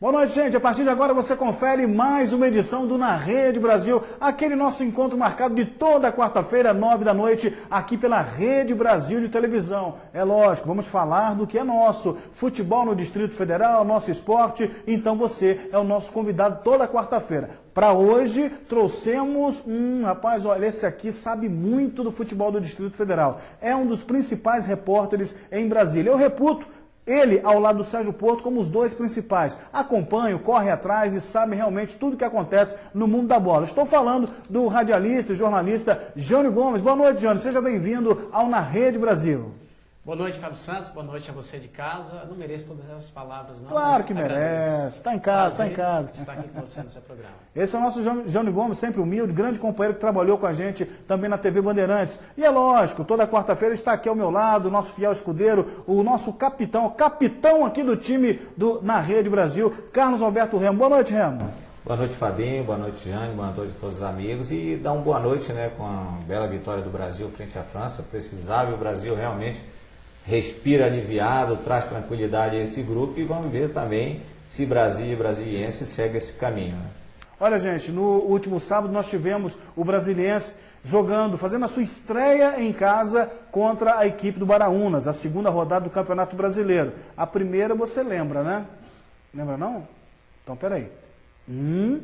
Boa noite, gente. A partir de agora você confere mais uma edição do Na Rede Brasil, aquele nosso encontro marcado de toda quarta-feira, 9 da noite, aqui pela Rede Brasil de televisão. É lógico, vamos falar do que é nosso, futebol no Distrito Federal, nosso esporte, então você é o nosso convidado toda quarta-feira. Para hoje, trouxemos rapaz, olha, esse aqui sabe muito do futebol do Distrito Federal. É um dos principais repórteres em Brasília. Eu reputo ele, ao lado do Sérgio Porto, como os dois principais. Acompanham, correm atrás e sabem realmente tudo o que acontece no mundo da bola. Estou falando do radialista e jornalista Jânio Gomes. Boa noite, Jânio. Seja bem-vindo ao Na Rede Brasil. Boa noite, Fábio Santos. Boa noite a você de casa. Não mereço todas essas palavras, não. Claro que merece. Está em casa, está em casa. Estar aqui com você no seu programa. Esse é o nosso Jânio Gomes, sempre humilde, grande companheiro que trabalhou com a gente também na TV Bandeirantes. E é lógico, toda quarta-feira está aqui ao meu lado, o nosso fiel escudeiro, o nosso capitão aqui do time do Na Rede Brasil, Carlos Alberto Remo. Boa noite, Remo. Boa noite, Fabinho. Boa noite, Jânio. Boa noite a todos os amigos. E dar uma boa noite, né, com a bela vitória do Brasil frente à França. Precisava e o Brasil realmente respira aliviado, traz tranquilidade a esse grupo e vamos ver também se Brasil e brasiliense seguem esse caminho, né? Olha, gente, no último sábado nós tivemos o Brasiliense jogando, fazendo a sua estreia em casa contra a equipe do Baraunas, a segunda rodada do Campeonato Brasileiro. A primeira você lembra, né? Lembra não? Então, peraí. 1,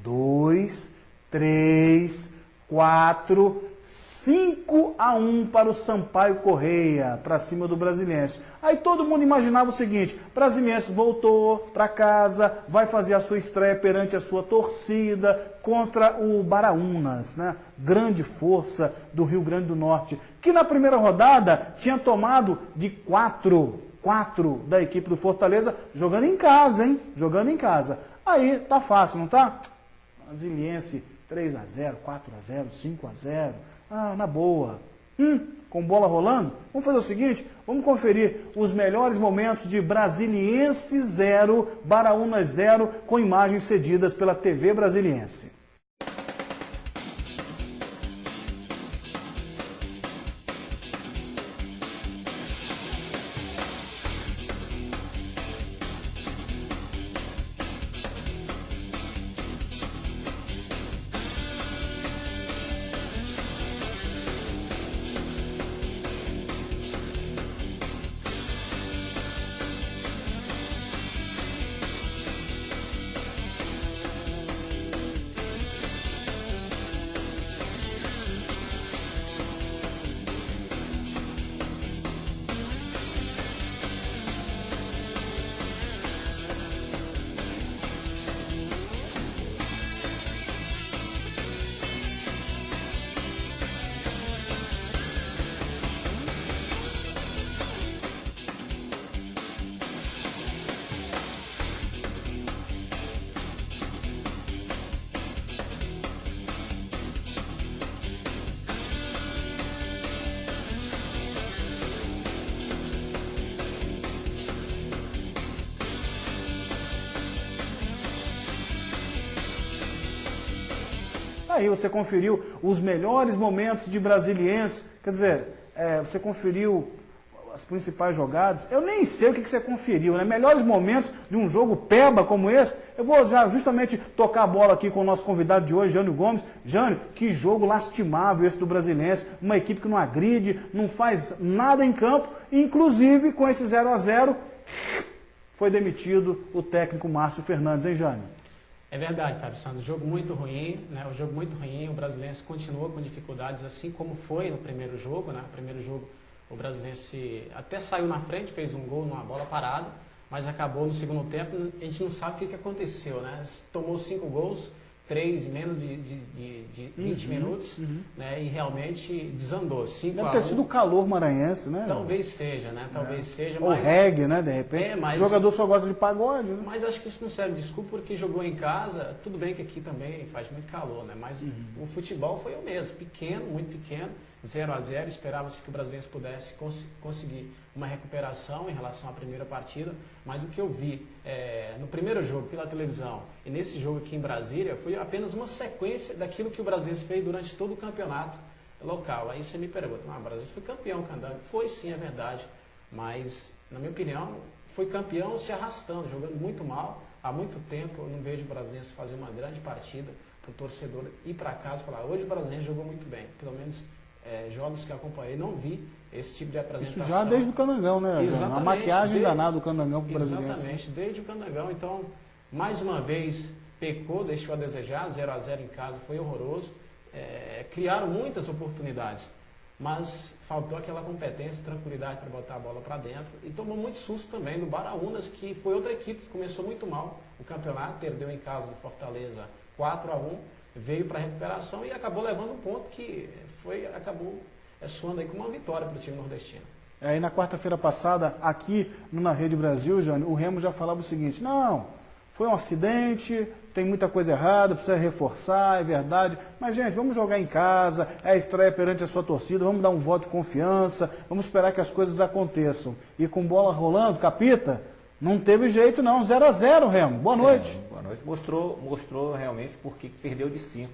2, 3, 4... 5-1 para o Sampaio Correia, para cima do Brasiliense. Aí todo mundo imaginava o seguinte: Brasiliense voltou para casa, vai fazer a sua estreia perante a sua torcida contra o Baraunas, né? Grande força do Rio Grande do Norte, que na primeira rodada tinha tomado de 4 da equipe do Fortaleza, jogando em casa, hein? Jogando em casa. Aí tá fácil, não tá? Brasiliense 3-0, 4-0, 5-0. Ah, na boa. Com bola rolando? Vamos fazer o seguinte, vamos conferir os melhores momentos de Brasiliense 0, Baraunas 0, com imagens cedidas pela TV Brasiliense. Aí você conferiu os melhores momentos de Brasiliense, quer dizer, você conferiu as principais jogadas. Eu nem sei o que você conferiu, né? Melhores momentos de um jogo peba como esse. Eu vou já justamente tocar a bola aqui com o nosso convidado de hoje, Jânio Gomes. Jânio, que jogo lastimável esse do Brasiliense, uma equipe que não agride, não faz nada em campo, inclusive com esse 0-0 foi demitido o técnico Márcio Fernandes, hein, Jânio? É verdade, Fábio Santos, jogo muito ruim, né? O jogo muito ruim, o Brasiliense continua com dificuldades, assim como foi no primeiro jogo, né? No primeiro jogo o Brasiliense até saiu na frente, fez um gol numa bola parada, mas acabou no segundo tempo, a gente não sabe o que aconteceu, né? Tomou 5 gols, 3 em menos de 20 minutos, né? E realmente desandou. 5-1. Deve ter sido o calor maranhense, né? Talvez seja, né? Talvez seja, ou mas... reggae, né? De repente, o jogador só gosta de pagode, né? Mas acho que isso não serve de desculpa, porque jogou em casa, tudo bem que aqui também faz muito calor, né? Mas o futebol foi o mesmo, pequeno, muito pequeno, 0-0, esperava-se que o Brasiliense pudesse conseguir uma recuperação em relação à primeira partida, mas o que eu vi no primeiro jogo pela televisão e nesse jogo aqui em Brasília foi apenas uma sequência daquilo que o Brasiliense fez durante todo o campeonato local. Aí você me pergunta, o Brasiliense foi campeão, Candango? Foi sim, é verdade, mas na minha opinião foi campeão se arrastando, jogando muito mal, há muito tempo eu não vejo o Brasiliense fazer uma grande partida para o torcedor ir para casa e falar, hoje o Brasiliense jogou muito bem. Pelo menos jogos que eu acompanhei, não vi esse tipo de apresentação. Isso já desde o Candangão, né? Exatamente, a maquiagem danada do Candangão para o Brasiliense. Exatamente, desde o Candangão. Então, mais uma vez, pecou, deixou a desejar, 0-0 em casa, foi horroroso. Criaram muitas oportunidades, mas faltou aquela competência, tranquilidade para botar a bola para dentro. E tomou muito susto também do Baraunas, que foi outra equipe que começou muito mal o campeonato, perdeu em casa do Fortaleza 4-1, veio para a recuperação e acabou levando um ponto que acabou soando aí como uma vitória para o time nordestino. Aí na quarta-feira passada, aqui na Rede Brasil, Jânio, o Remo já falava o seguinte, não, foi um acidente, tem muita coisa errada, precisa reforçar, é verdade, mas gente, vamos jogar em casa, é a estreia perante a sua torcida, vamos dar um voto de confiança, vamos esperar que as coisas aconteçam. E com bola rolando, Capita, não teve jeito não, 0-0 Remo, boa noite. Boa noite, mostrou realmente porque perdeu de 5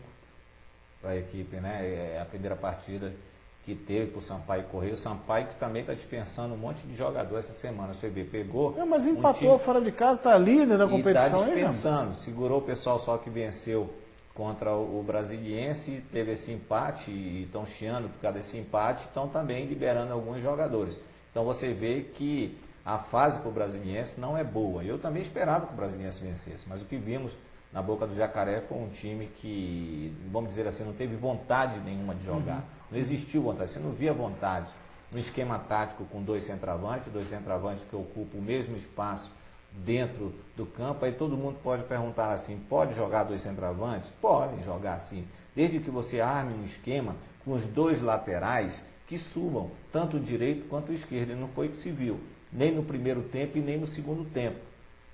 para a equipe, né? É a primeira partida que teve para o Sampaio correr. O Sampaio que também está dispensando um monte de jogador essa semana. Você vê, pegou. Mas empatou fora de casa, está líder da competição. Está dispensando. Segurou o pessoal só que venceu contra o Brasiliense, teve esse empate e estão chiando por causa desse empate, estão também liberando alguns jogadores. Então você vê que a fase para o Brasiliense não é boa. Eu também esperava que o Brasiliense vencesse, mas o que vimos na Boca do Jacaré foi um time que, vamos dizer assim, não teve vontade nenhuma de jogar. Não existiu vontade, você não via vontade. No esquema tático com 2 centroavantes que ocupam o mesmo espaço dentro do campo, aí todo mundo pode perguntar assim, pode jogar 2 centroavantes? Podem jogar assim, desde que você arme um esquema com os 2 laterais que subam, tanto o direito quanto o esquerdo, e não foi o que se viu, nem no primeiro tempo e nem no segundo tempo.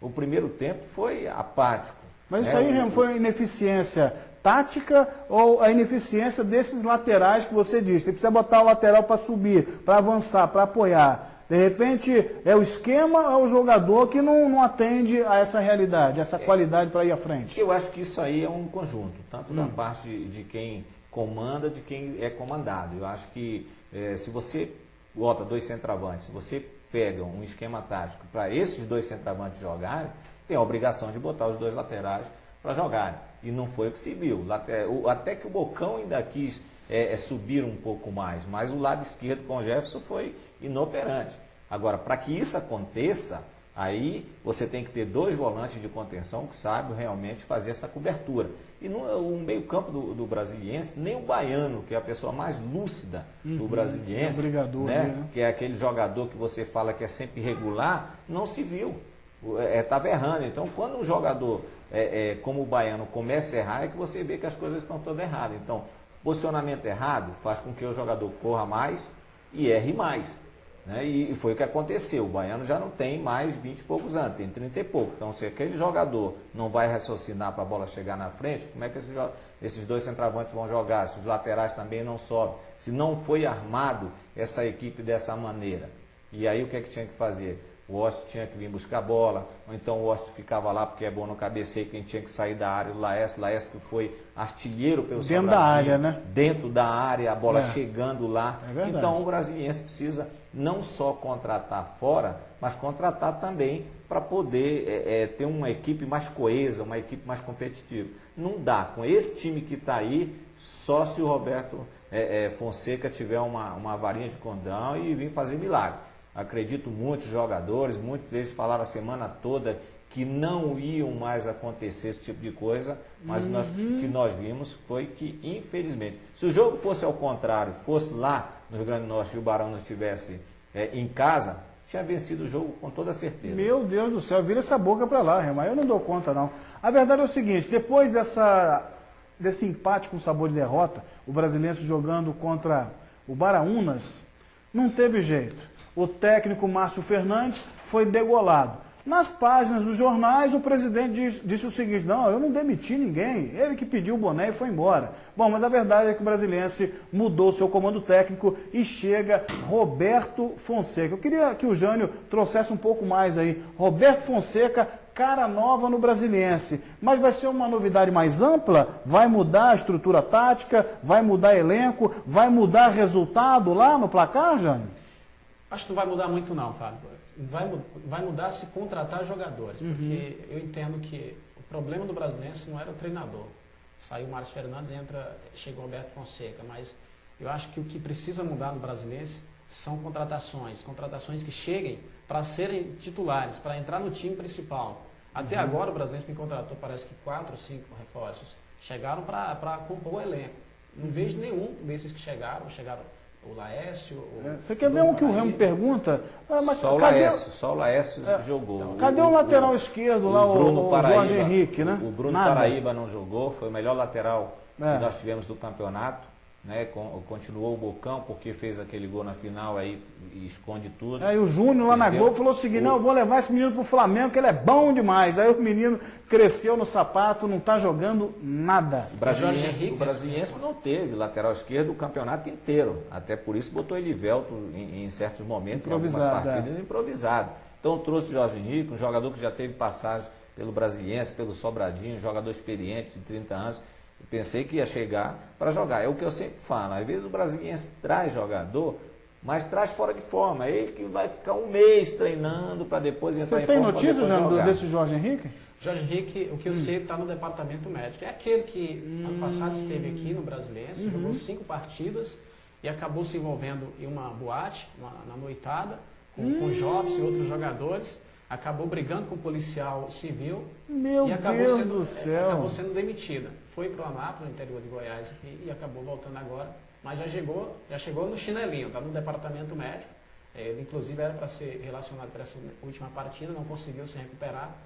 O primeiro tempo foi apático. Mas isso aí, Remo, foi ineficiência tática ou a ineficiência desses laterais que você disse? Tem que botar o lateral para subir, para avançar, para apoiar. De repente, é o esquema ou é o jogador que não atende a essa realidade, essa qualidade para ir à frente? Eu acho que isso aí é um conjunto, tanto da parte de quem comanda, de quem é comandado. Eu acho que se você bota 2 centroavantes, se você pega um esquema tático para esses 2 centroavantes jogarem, tem a obrigação de botar os 2 laterais para jogarem. E não foi o que se viu. Até que o Bocão ainda quis subir um pouco mais, mas o lado esquerdo com o Jefferson foi inoperante. Agora, para que isso aconteça, aí você tem que ter 2 volantes de contenção que sabem realmente fazer essa cobertura. E o meio-campo do Brasiliense, nem o Baiano, que é a pessoa mais lúcida do Brasiliense, né? Que é aquele jogador que você fala que é sempre irregular, não se viu. Estava errando. Então, quando um jogador como o Baiano começa a errar, é que você vê que as coisas estão todas erradas. Então, posicionamento errado faz com que o jogador corra mais e erre mais. Né? E foi o que aconteceu. O Baiano já não tem mais 20 e poucos anos, tem 30 e pouco. Então, se aquele jogador não vai raciocinar para a bola chegar na frente, como é que esses 2 centroavantes vão jogar? Se os laterais também não sobem, se não foi armado essa equipe dessa maneira. E aí o que é que tinha que fazer? O Osto tinha que vir buscar a bola, ou então o Osto ficava lá porque é bom no cabeceio, quem tinha que sair da área, o Laércio que foi artilheiro pelo dentro da área, né? Dentro da área, a bola chegando lá. Então o Brasiliense precisa não só contratar fora, mas contratar também para poder ter uma equipe mais coesa, uma equipe mais competitiva. Não dá, com esse time que está aí, só se o Roberto Fonseca tiver uma varinha de condão e vir fazer milagre. Acredito muitos jogadores, muitos deles falaram a semana toda que não iam mais acontecer esse tipo de coisa, mas o que nós vimos foi que, infelizmente, se o jogo fosse ao contrário, fosse lá no Rio Grande do Norte e o Barão não estivesse em casa, tinha vencido o jogo com toda certeza. Meu Deus do céu, vira essa boca para lá, Rema, eu não dou conta não. A verdade é o seguinte, depois desse empate com sabor de derrota, o Brasiliense jogando contra o Baraunas, não teve jeito. O técnico Márcio Fernandes foi degolado. Nas páginas dos jornais, o presidente disse o seguinte, não, eu não demiti ninguém, ele que pediu o boné e foi embora. Bom, mas a verdade é que o Brasiliense mudou seu comando técnico e chega Roberto Fonseca. Eu queria que o Jânio trouxesse um pouco mais aí. Roberto Fonseca, cara nova no Brasiliense, mas vai ser uma novidade mais ampla? Vai mudar a estrutura tática, vai mudar elenco, vai mudar resultado lá no placar, Jânio? Acho que não vai mudar muito não, Fábio. Vai mudar se contratar jogadores, porque eu entendo que o problema do Brasiliense não era o treinador. Saiu o Márcio Fernandes, chegou o Roberto Fonseca, mas eu acho que o que precisa mudar no Brasiliense são contratações que cheguem para serem titulares, para entrar no time principal. Até agora o Brasiliense me contratou, parece que 4 ou 5 reforços. Chegaram para compor o elenco. Não vejo nenhum desses que chegaram o Laércio. Você quer ver um que o Remo pergunta? Mas só o Laércio jogou. Então, cadê o lateral esquerdo lá, o Jorge Henrique, né? O Bruno Paraíba não jogou, foi o melhor lateral que nós tivemos do campeonato. Né, continuou o Bocão porque fez aquele gol na final aí e esconde tudo. Aí o Júnior lá na Globo falou o seguinte, não, eu vou levar esse menino pro Flamengo que ele é bom demais. Aí o menino cresceu no sapato, não tá jogando nada. O Brasiliense não teve lateral esquerdo o campeonato inteiro, até por isso botou Elivelto em certos momentos, em algumas partidas improvisado. Então trouxe o Jorge Henrique, um jogador que já teve passagem pelo Brasiliense, pelo Sobradinho, um jogador experiente de 30 anos. Pensei que ia chegar para jogar. É o que eu sempre falo. Às vezes o Brasiliense traz jogador, mas traz fora de forma. Ele que vai ficar um mês treinando para depois entrar em forma. Você tem notícia, Jânio, desse Jorge Henrique? Jorge Henrique, o que eu sei, está no departamento médico. É aquele que ano passado esteve aqui no Brasiliense, jogou 5 partidas e acabou se envolvendo em uma boate, na noitada, com jovens e outros jogadores. Acabou brigando com o policial civil e acabou sendo demitida. Foi para o Anápolis, no interior de Goiás, aqui, e acabou voltando agora. Mas já chegou no chinelinho, está no departamento médico. Ele, inclusive, era para ser relacionado para essa última partida, não conseguiu se recuperar.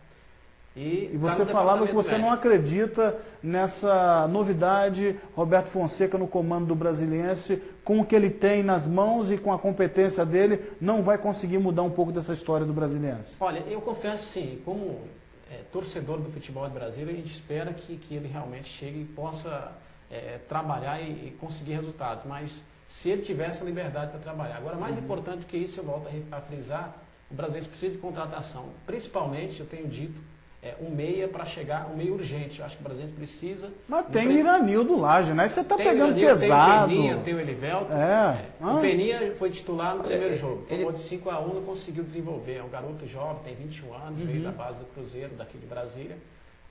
E você falava que você não acredita nessa novidade, Roberto Fonseca no comando do Brasiliense, com o que ele tem nas mãos e com a competência dele, não vai conseguir mudar um pouco dessa história do Brasiliense? Olha, eu confesso sim, como torcedor do futebol do Brasil, a gente espera que ele realmente chegue e possa trabalhar e conseguir resultados, mas se ele tivesse a liberdade para trabalhar. Agora, mais importante do que isso, eu volto a frisar, o Brasiliense precisa de contratação, principalmente, eu tenho dito, um meia para chegar, um meia urgente. Eu acho que o Brasiliense precisa... Mas tem o Iranildo Laje, né? Você está pegando pesado. Tem o Peninha, tem o Elivelto. O Peninha foi titular no primeiro jogo. Tomou de 5-1, não conseguiu desenvolver. É um garoto jovem, tem 21 anos, veio da base do Cruzeiro, daqui de Brasília.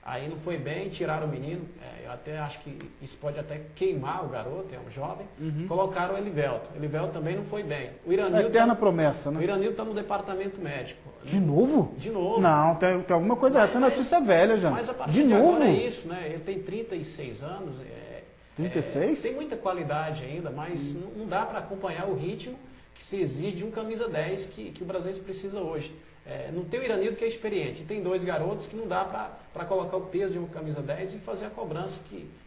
Aí não foi bem, tiraram o menino. Eu até acho que isso pode até queimar o garoto, é um jovem. Colocaram o Elivelto. O Elivelto também não foi bem. O Iranildo, eterna promessa, né? O Iranildo está no departamento médico. De novo? De novo. Não, tem alguma coisa. Essa notícia é velha, já. Mas a partir de agora é isso, né? Ele tem 36 anos. 36? Tem muita qualidade ainda, mas não dá para acompanhar o ritmo que se exige de um camisa 10 que o Brasiliense precisa hoje. Não tem o Iranildo que é experiente, tem 2 garotos que não dá para colocar o peso de uma camisa 10 e fazer a cobrança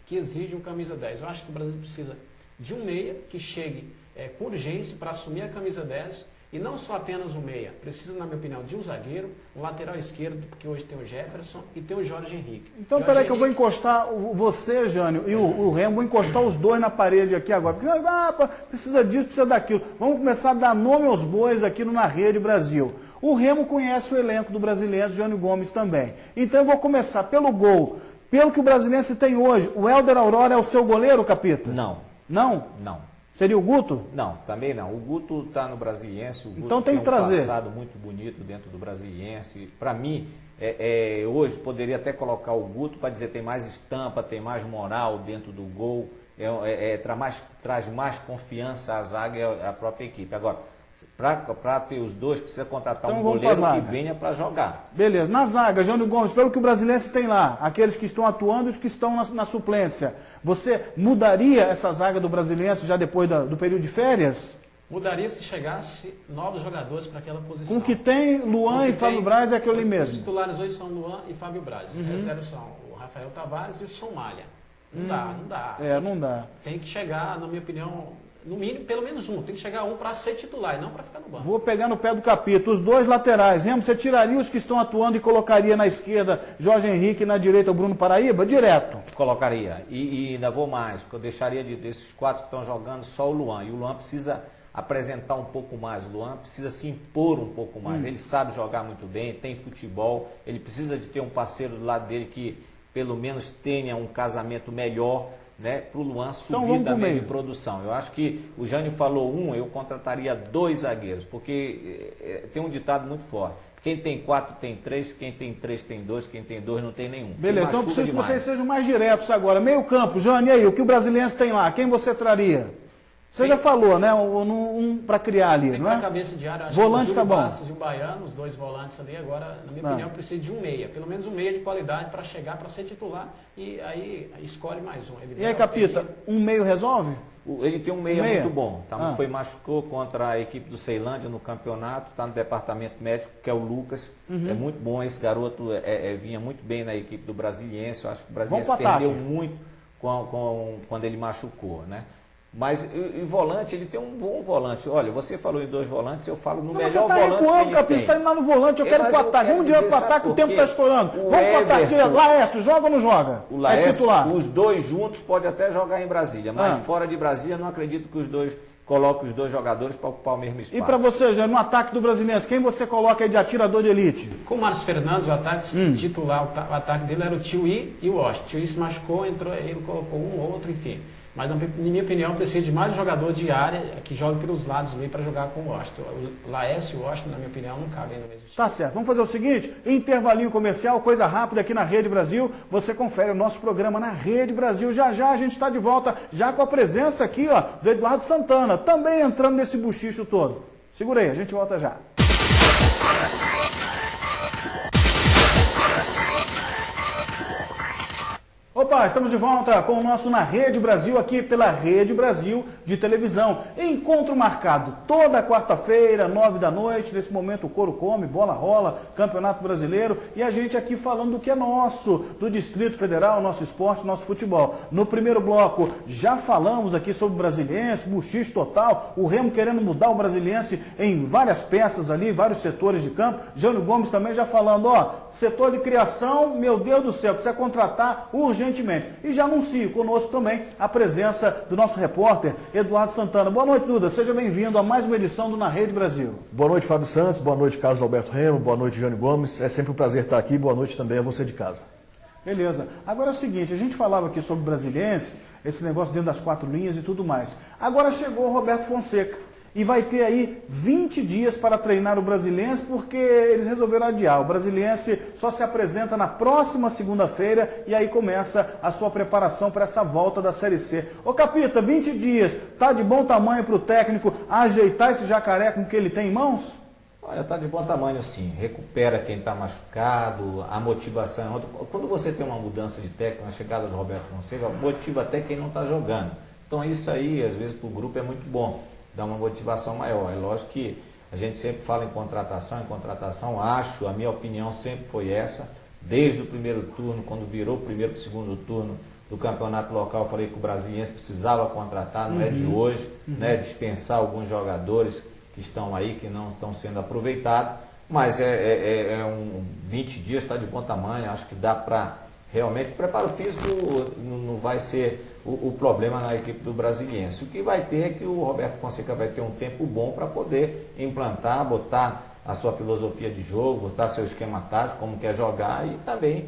que exige um camisa 10. Eu acho que o Brasil precisa de um meia que chegue com urgência para assumir a camisa 10 e não só apenas um meia. Precisa, na minha opinião, de um zagueiro, um lateral esquerdo, porque hoje tem o Jefferson e tem o Jorge Henrique. Então, peraí que eu vou encostar você, Jânio, e o Remo, vou encostar os dois na parede aqui agora. Porque, precisa disso, precisa daquilo. Vamos começar a dar nome aos bois aqui no Na Rede Brasil. O Remo conhece o elenco do Brasiliense, Jânio Gomes também. Então eu vou começar pelo gol. Pelo que o Brasiliense tem hoje, o Hélder Aurora é o seu goleiro, Capita? Não. Não? Não. Seria o Guto? Não, também não. O Guto está no Brasiliense, o Guto então tem que trazer. Um passado muito bonito dentro do Brasiliense. Para mim, hoje poderia até colocar o Guto para dizer tem mais estampa, tem mais moral dentro do gol, traz mais confiança à zaga e à própria equipe. Agora, para ter os dois, precisa contratar um goleiro que venha para jogar. Beleza. Na zaga, Jânio Gomes, pelo que o Brasiliense tem lá, aqueles que estão atuando e os que estão na suplência, você mudaria essa zaga do Brasiliense já depois do período de férias? Mudaria se chegasse novos jogadores para aquela posição. Com o que tem Luan e Fábio Braz é aquilo ali mesmo. Os titulares hoje são Luan e Fábio Braz. Os reservas são o Rafael Tavares e o Somália. Não dá. Não dá. Tem que chegar, na minha opinião, no mínimo, pelo menos um. Tem que chegar um para ser titular e não para ficar no banco. Vou pegar no pé do Capito. Os dois laterais. Remo, você tiraria os que estão atuando e colocaria na esquerda Jorge Henrique e na direita o Bruno Paraíba? Direto. Colocaria. E ainda vou mais. Eu deixaria desses 4 que estão jogando só o Luan. E o Luan precisa apresentar um pouco mais. O Luan precisa se impor um pouco mais. Ele sabe jogar muito bem, tem futebol. Ele precisa de ter um parceiro do lado dele que pelo menos tenha um casamento melhor né, para o Luan subir também de produção. Eu acho que o Jânio falou eu contrataria 2 zagueiros, porque tem um ditado muito forte. Quem tem 4 tem 3, quem tem 3 tem 2, quem tem 2 não tem nenhum. Beleza, então preciso que vocês sejam mais diretos agora. Meio campo, Jânio, e aí, o que o Brasiliense tem lá? Quem você traria? Você já falou, né? Para criar ali, tem não é? Cabeça de área, acho volante que o tá bom. Bastos e o Baiano, os 2 volantes ali, agora, na minha opinião, precisa de um meia. Pelo menos um meia de qualidade para chegar, para ser titular, e aí escolhe mais um. E aí, Capita, um meio resolve? Ele tem um meia muito bom. Foi machucou contra a equipe do Ceilândia no campeonato, está no departamento médico, que é o Lucas. É muito bom, esse garoto vinha muito bem na equipe do Brasiliense. Eu acho que o Brasiliense perdeu muito quando ele machucou, né? Mas e volante, ele tem um bom volante. Olha, você falou em 2 volantes, eu falo no melhor volante que ele tem. Capita, você está indo lá no volante, eu quero pro ataque. Vamos direto pro ataque, o tempo está estourando. Vamos pro ataque, Laércio, joga ou não joga? O Laércio, titular. Os 2 juntos pode até jogar em Brasília, mas fora de Brasília não acredito que os 2 coloquem os 2 jogadores para ocupar o mesmo espaço. E para você, já no ataque do Brasiliense, quem você coloca aí de atirador de elite? Com o Márcio Fernandes, o ataque titular, o ataque dele era o Tiuí e o Washington. O Tiuí se machucou, entrou, ele colocou um ou outro, enfim. Mas, na minha opinião, precisa de mais um jogador de área que jogue pelos lados ali para jogar com o Washington. O Laércio e o Washington, na minha opinião, não cabem no mesmo time. Tá certo. Vamos fazer o seguinte, intervalinho comercial, coisa rápida aqui na Rede Brasil. Você confere o nosso programa na Rede Brasil. Já já a gente está de volta, já com a presença aqui do Eduardo Santana, também entrando nesse buchicho todo. Segura aí, a gente volta já. Opa, estamos de volta com o nosso Na Rede Brasil, aqui pela Rede Brasil de televisão. Encontro marcado toda quarta-feira, 9 da noite. Nesse momento o couro come, bola rola, Campeonato Brasileiro. E a gente aqui falando do que é nosso, do Distrito Federal, nosso esporte, nosso futebol. No primeiro bloco já falamos aqui sobre o Brasiliense, buchicho total. O Remo querendo mudar o Brasiliense em várias peças ali, vários setores de campo. Jânio Gomes também já falando, setor de criação, meu Deus do céu, precisa contratar urgentemente. E já anuncio conosco também a presença do nosso repórter Eduardo Santana. Boa noite, Duda. Seja bem-vindo a mais uma edição do Na Rede Brasil. Boa noite, Fábio Santos. Boa noite, Carlos Alberto Remo. Boa noite, Jânio Gomes. É sempre um prazer estar aqui. Boa noite também a você de casa. Beleza. Agora é o seguinte, a gente falava aqui sobre o Brasiliense, esse negócio dentro das 4 linhas e tudo mais. Agora chegou o Roberto Fonseca. E vai ter aí 20 dias para treinar o Brasiliense, porque eles resolveram adiar. O Brasiliense só se apresenta na próxima segunda-feira e aí começa a sua preparação para essa volta da Série C. Ô Capita, 20 dias, tá de bom tamanho para o técnico ajeitar esse jacaré com o que ele tem em mãos? Olha, está de bom tamanho sim, recupera quem está machucado, a motivação. Quando você tem uma mudança de técnico, a chegada do Roberto Fonseca, motiva até quem não está jogando. Então isso aí, às vezes, para o grupo é muito bom. Dá uma motivação maior. É lógico que a gente sempre fala em contratação, a minha opinião sempre foi essa, desde o primeiro turno, quando virou o primeiro para o segundo turno do campeonato local, eu falei que o Brasiliense precisava contratar, não é de hoje, né, dispensar alguns jogadores que estão aí, que não estão sendo aproveitados, mas 20 dias está de bom tamanho, acho que dá para realmente, o preparo físico não vai ser o problema na equipe do Brasiliense. O que vai ter é que o Roberto Fonseca vai ter um tempo bom para poder implantar, botar a sua filosofia de jogo, botar seu esquema tático, como quer jogar, e também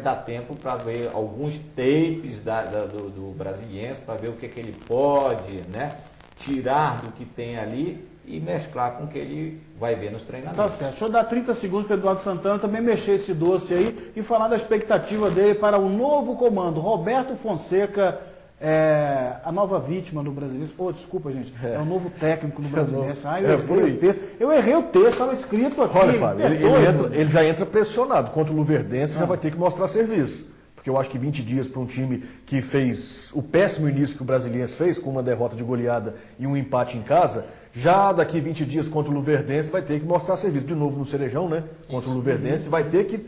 dar tempo para ver alguns tapes do Brasiliense, para ver o que ele pode, né, tirar do que tem ali e mesclar com o que ele vai ver nos treinamentos. Tá certo. Deixa eu dar 30 segundos para o Eduardo Santana também mexer esse doce aí e falar da expectativa dele para o novo comando. Roberto Fonseca, a nova vítima do Brasiliense. Desculpa, gente. É o novo técnico do Brasiliense. Eu errei o texto, estava escrito aqui. Olha, Fábio, ele já entra pressionado. Contra o Luverdense já vai ter que mostrar serviço. Porque eu acho que 20 dias para um time que fez o péssimo início que o Brasiliense fez, com uma derrota de goleada e um empate em casa, já daqui 20 dias contra o Luverdense vai ter que mostrar serviço. De novo no Cerejão, né? Contra o Luverdense, vai ter que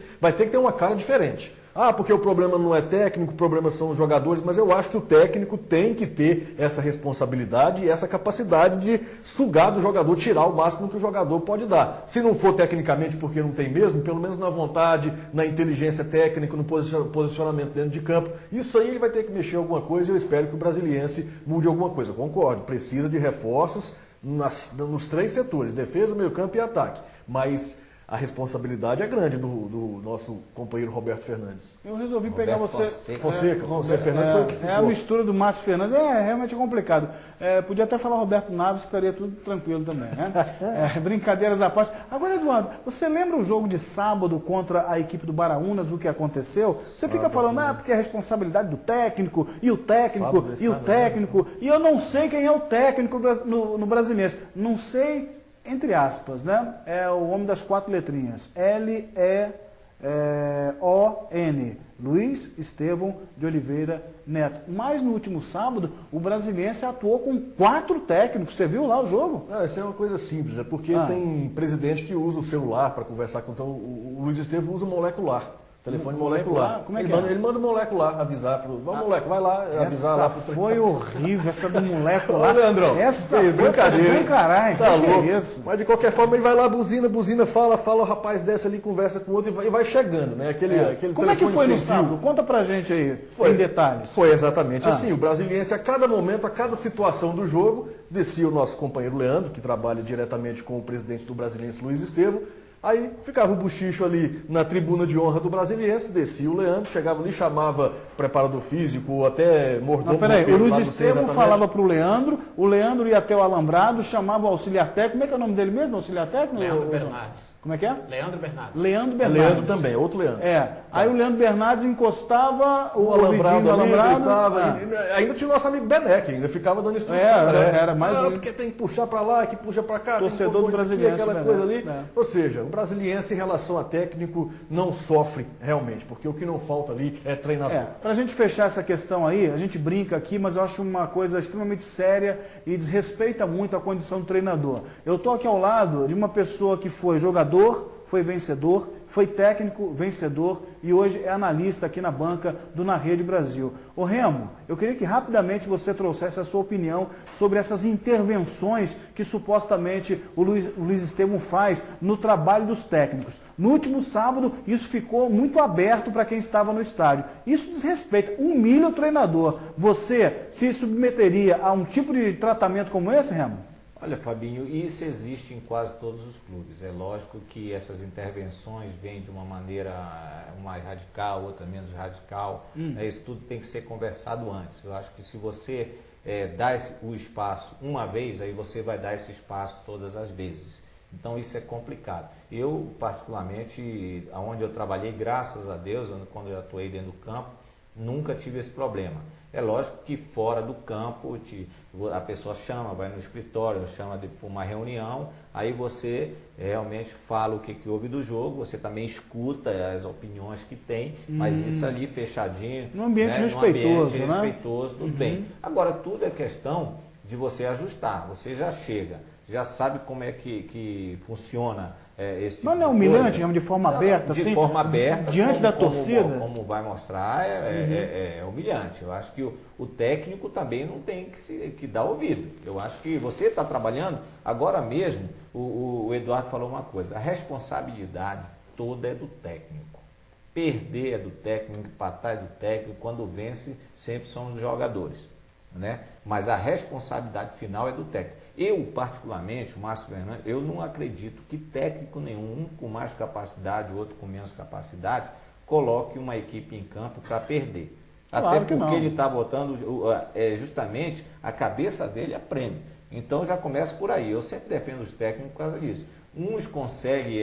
ter uma cara diferente. Porque o problema não é técnico, o problema são os jogadores, mas eu acho que o técnico tem que ter essa responsabilidade e essa capacidade de sugar do jogador, tirar o máximo que o jogador pode dar. Se não for tecnicamente porque não tem mesmo, pelo menos na vontade, na inteligência técnica, no posicionamento dentro de campo. Isso aí ele vai ter que mexer alguma coisa e eu espero que o Brasiliense mude alguma coisa. Concordo, precisa de reforços nos 3 setores, defesa, meio campo e ataque. Mas a responsabilidade é grande do nosso companheiro Roberto Fernandes. Eu resolvi pegar você... Fonseca, Fernandes foi o que ficou. A mistura do Márcio Fernandes é realmente complicado. Podia até falar Roberto Naves, que estaria tudo tranquilo também, né? Brincadeiras à parte. Agora, Eduardo, você lembra o jogo de sábado contra a equipe do Baraúnas, o que aconteceu? Você fica falando, porque é responsabilidade do técnico, e o técnico, e eu não sei quem é o técnico no Brasiliense. Não sei... Entre aspas, né? É o homem das 4 letrinhas. L-E-O-N. Luiz Estevão de Oliveira Neto. Mas no último sábado, o Brasiliense atuou com 4 técnicos. Você viu lá o jogo? Isso é uma coisa simples. É porque tem presidente que usa o celular para conversar com... Então, o Luiz Estevão usa o molecular. Telefone molecular. Como é que ele manda o molecular avisar pro... Moleque, vai lá avisar lá pro... Foi horrível essa do molecular. Ô, Leandrão, essa foi brincadeira. Caralho, tá louco. Isso? Mas de qualquer forma ele vai lá, buzina, fala, o rapaz desce ali, conversa com o outro e vai chegando, né? Aquele Como é que foi no civil. sábado? Conta pra gente aí, em detalhes. Foi exatamente assim. O Brasiliense, a cada momento, a cada situação do jogo, descia o nosso companheiro Leandro, que trabalha diretamente com o presidente do Brasiliense, Luiz Estevão. Aí ficava o bochicho ali na tribuna de honra do Brasiliense, descia o Leandro, chegava ali, chamava preparador físico ou até mordomo. Não, peraí, o Luiz Estevão falava para o Leandro ia até o alambrado, chamava o auxiliar técnico. Como é que é o nome dele mesmo, auxiliar técnico? Leandro Bernardes. Como é que é? Leandro Bernardes. Leandro também, outro Leandro. Aí o Leandro Bernardes encostava o alambrado, alambrado. Ainda tinha o nosso amigo Beneque, ainda ficava dando instrução. Era mais porque tem que puxar para lá, que puxa para cá. Torcedor do Brasiliense. Aquela coisa ali. Ou seja, o Brasiliense em relação a técnico não sofre realmente, porque o que não falta ali é treinador. Para a gente fechar essa questão aí, a gente brinca aqui, mas eu acho uma coisa extremamente séria e desrespeita muito a condição do treinador. Eu estou aqui ao lado de uma pessoa que foi jogador, foi vencedor, foi técnico, vencedor e hoje é analista aqui na banca do Na Rede Brasil. Ô Remo, eu queria que rapidamente você trouxesse a sua opinião sobre essas intervenções que supostamente o Luiz Estevão faz no trabalho dos técnicos. No último sábado, isso ficou muito aberto para quem estava no estádio. Isso desrespeita, humilha o treinador. Você se submeteria a um tipo de tratamento como esse, Remo? Olha, Fabinho, isso existe em quase todos os clubes. É lógico que essas intervenções vêm de uma maneira mais radical, outra menos radical. Isso tudo tem que ser conversado antes. Eu acho que se você dá o espaço uma vez, aí você vai dar esse espaço todas as vezes. Então isso é complicado. Eu, particularmente, onde eu trabalhei, graças a Deus, quando eu atuei dentro do campo, nunca tive esse problema. É lógico que fora do campo a pessoa chama, vai no escritório, chama para uma reunião, aí você realmente fala o que houve do jogo, você também escuta as opiniões que tem, mas isso ali fechadinho, num ambiente respeitoso, tudo bem. Agora tudo é questão de você ajustar, você já chega, já sabe como é que funciona esse tipo. Mas não é humilhante, de forma aberta, de assim? Forma aberta, diante da torcida? Como vai mostrar, é humilhante. Eu acho que o técnico também não tem que dar ouvido. Eu acho que você está trabalhando, agora mesmo, o Eduardo falou uma coisa, a responsabilidade toda é do técnico. Perder é do técnico, empatar é do técnico, quando vence sempre são os jogadores, né? Mas a responsabilidade final é do técnico. Eu, particularmente, o Márcio Fernandes, eu não acredito que técnico nenhum, um com mais capacidade, outro com menos capacidade, coloque uma equipe em campo para perder. Claro, até porque ele está botando justamente a cabeça dele a prêmio. Então já começa por aí. Eu sempre defendo os técnicos por causa disso. Uns conseguem,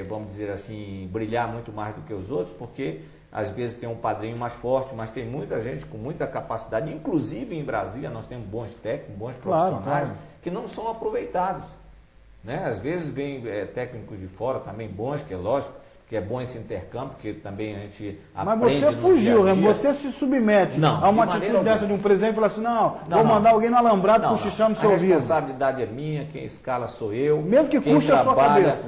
vamos dizer assim, brilhar muito mais do que os outros, porque às vezes tem um padrinho mais forte, mas tem muita gente com muita capacidade, inclusive em Brasília nós temos bons técnicos, bons profissionais, que não são aproveitados, né? Às vezes vem técnicos de fora também bons, que é lógico, que é bom esse intercâmbio, porque também a gente aprende. Mas você fugiu, Remo, você se submete a uma atitude dessa de um presidente e fala assim, vou mandar alguém no alambrado cochichar no seu ouvido. A responsabilidade é minha, quem escala sou eu. Mesmo que custe a sua cabeça.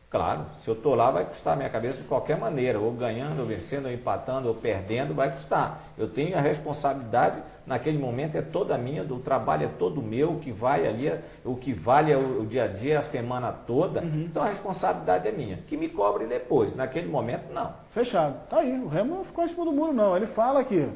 Claro, se eu estou lá vai custar a minha cabeça de qualquer maneira, ou ganhando, ou vencendo, ou empatando, ou perdendo, vai custar. Eu tenho a responsabilidade, naquele momento é toda minha, o trabalho é todo meu, o que vai ali, o que vale é o dia a dia, a semana toda, então a responsabilidade é minha. Que me cobre depois, naquele momento não. Fechado, tá aí, o Remo não ficou em cima do muro não, ele fala aqui,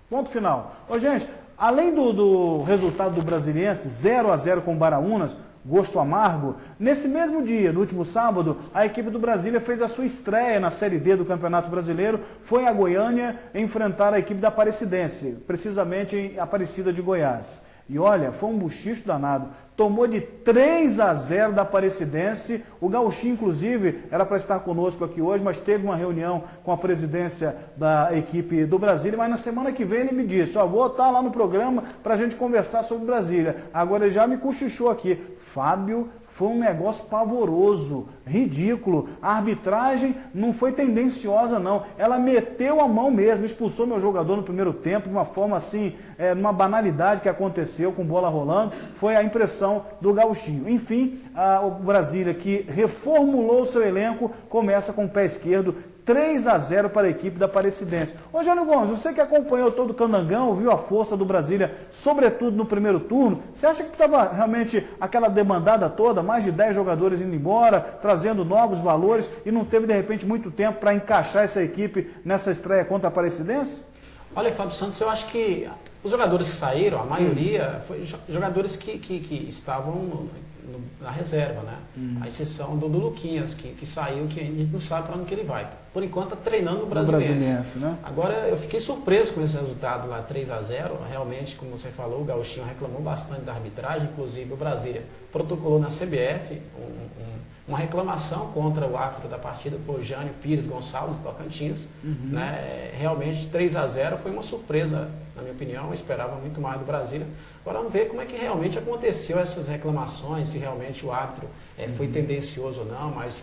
ponto final. Ô gente, além do resultado do Brasiliense, 0-0 com o Baraúnas, gosto amargo. Nesse mesmo dia, no último sábado, a equipe do Brasília fez a sua estreia na Série D do Campeonato Brasileiro, foi a Goiânia enfrentar a equipe da Aparecidense, precisamente em Aparecida de Goiás. E olha, foi um buchicho danado. Tomou de 3-0 da Aparecidense. O Gauchinho, inclusive, era para estar conosco aqui hoje, mas teve uma reunião com a presidência da equipe do Brasília. Mas na semana que vem ele me disse, vou estar lá no programa para a gente conversar sobre Brasília. Agora ele já me cochichou aqui. Fábio, foi um negócio pavoroso, ridículo. A arbitragem não foi tendenciosa, não. Ela meteu a mão mesmo, expulsou meu jogador no primeiro tempo, de uma forma assim, numa banalidade que aconteceu com bola rolando. Foi a impressão do Gauchinho. Enfim, o Brasília, que reformulou o seu elenco, começa com o pé esquerdo, 3-0 para a equipe da Aparecidense. Ô, Jânio Gomes, você que acompanhou todo o Candangão, viu a força do Brasília, sobretudo no primeiro turno, você acha que precisava realmente aquela demandada toda, mais de 10 jogadores indo embora, trazendo novos valores, e não teve, de repente, muito tempo para encaixar essa equipe nessa estreia contra a Aparecidense? Olha, Fábio Santos, eu acho que os jogadores que saíram, a maioria, foi jogadores que estavam na reserva, né? A exceção do Luquinhas, que saiu, que a gente não sabe para onde que ele vai. Por enquanto, está treinando o Brasiliense. Né? Agora, eu fiquei surpreso com esse resultado lá, 3-0. Realmente, como você falou, o Gauchinho reclamou bastante da arbitragem. Inclusive, o Brasília protocolou na CBF uma reclamação contra o árbitro da partida, foi o Jânio Pires Gonçalves, Tocantins. Né? Realmente, 3-0 foi uma surpresa, na minha opinião. Eu esperava muito mais do Brasília. Agora vamos ver como é que realmente aconteceu essas reclamações, se realmente o árbitro foi tendencioso ou não, mas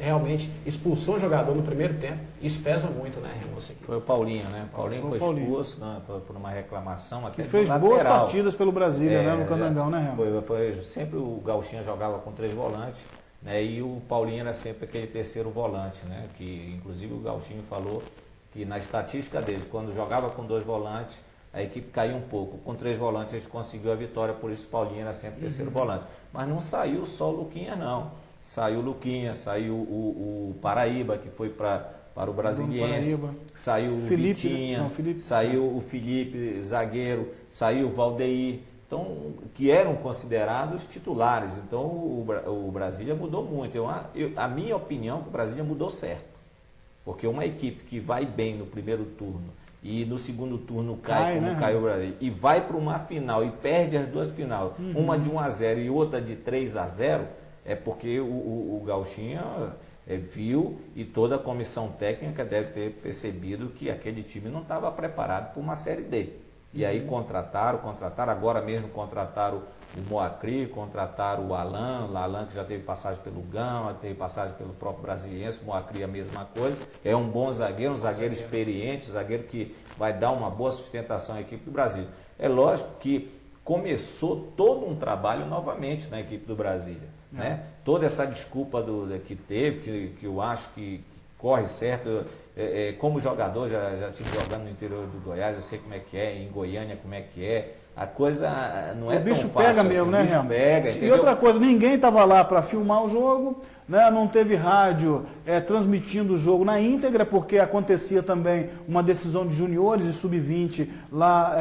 realmente expulsou o jogador no primeiro tempo. Isso pesa muito, né, Remoça? Foi o Paulinho, né? O Paulinho foi expulso, né, por uma reclamação. Até fez boas partidas pelo Brasília, né, no Candangão, né, Remoça? Foi sempre o Gauchinho jogava com 3 volantes, né, e o Paulinho era sempre aquele terceiro volante, né, que inclusive o Gauchinho falou que na estatística deles, quando jogava com 2 volantes, a equipe caiu um pouco. Com 3 volantes eles conseguiu a vitória, por isso Paulinho era sempre terceiro volante. Mas não saiu só o Luquinha, não. Saiu o Luquinha, saiu o Paraíba, que foi para o Brasiliense, saiu o Vitinha, saiu o Felipe, zagueiro, saiu o Valdeir, então, que eram considerados titulares. Então o Brasília mudou muito. A minha opinião é que o Brasília mudou certo. Porque uma equipe que vai bem no primeiro turno e no segundo turno cai como caiu o Brasil, e vai para uma final e perde as 2 finais, uma de 1-0 e outra de 3-0, é porque o Gauchinho viu, e toda a comissão técnica deve ter percebido que aquele time não estava preparado para uma Série D. E aí contrataram, agora mesmo contrataram o Moacri, contrataram o Alan que já teve passagem pelo Gama, teve passagem pelo próprio Brasiliense, o Moacri a mesma coisa. É um bom zagueiro, um zagueiro experiente, um zagueiro que vai dar uma boa sustentação à equipe do Brasil. É lógico que começou todo um trabalho novamente na equipe do Brasília. Né? Toda essa desculpa que teve, que eu acho que corre certo. Como jogador, já estive jogando no interior do Goiás, eu sei como é que é, em Goiânia como é que é. A coisa não é tão fácil. O bicho pega mesmo, né, Renan? E outra coisa, ninguém estava lá para filmar o jogo, né? Não teve rádio transmitindo o jogo na íntegra, porque acontecia também uma decisão de juniores e sub-20 lá